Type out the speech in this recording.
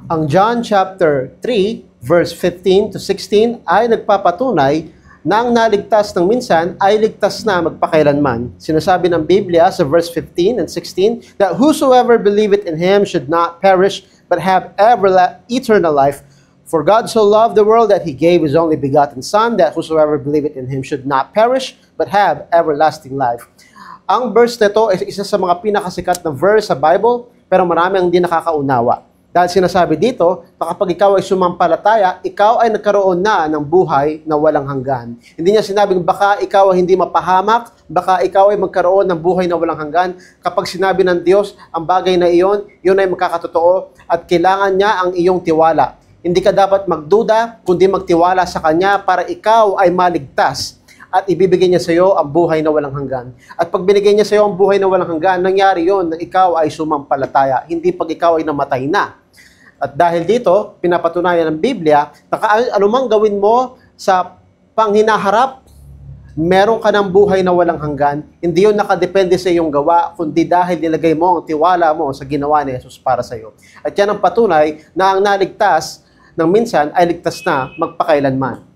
Ang John chapter 3, verse 15 to 16 ay nagpapatunay na ang naligtas ng minsan ay ligtas na magpakailanman. Sinasabi ng Biblia sa verse 15 and 16 that whosoever believeth in him should not perish but have eternal life. For God so loved the world that he gave his only begotten Son, that whosoever believeth in him should not perish but have everlasting life. Ang verse nito ay isa sa mga pinakasikat na verse sa Bible, pero marami ang hindi nakakaunawa. Dahil sinasabi dito, na kapag ikaw ay sumampalataya, ikaw ay nagkaroon na ng buhay na walang hanggan. Hindi niya sinabing baka ikaw ay hindi mapahamak, baka ikaw ay magkaroon ng buhay na walang hanggan. Kapag sinabi ng Diyos ang bagay na iyon, yun ay magkakatotoo at kailangan niya ang iyong tiwala. Hindi ka dapat magduda, kundi magtiwala sa Kanya para ikaw ay maligtas at ibibigay niya sa iyo ang buhay na walang hanggan. At pag binigay niya sa iyo ang buhay na walang hanggan, nangyari yon na ikaw ay sumampalataya, hindi pag ikaw ay namatay na. At dahil dito, pinapatunayan ng Biblia, na anumang gawin mo sa panghinaharap, meron ka ng buhay na walang hanggan. Hindi yun nakadepende sa iyong gawa, kundi dahil nilagay mo ang tiwala mo sa ginawa ni Jesus para sa iyo. At yan ang patunay na ang naligtas ng minsan ay ligtas na magpakailanman.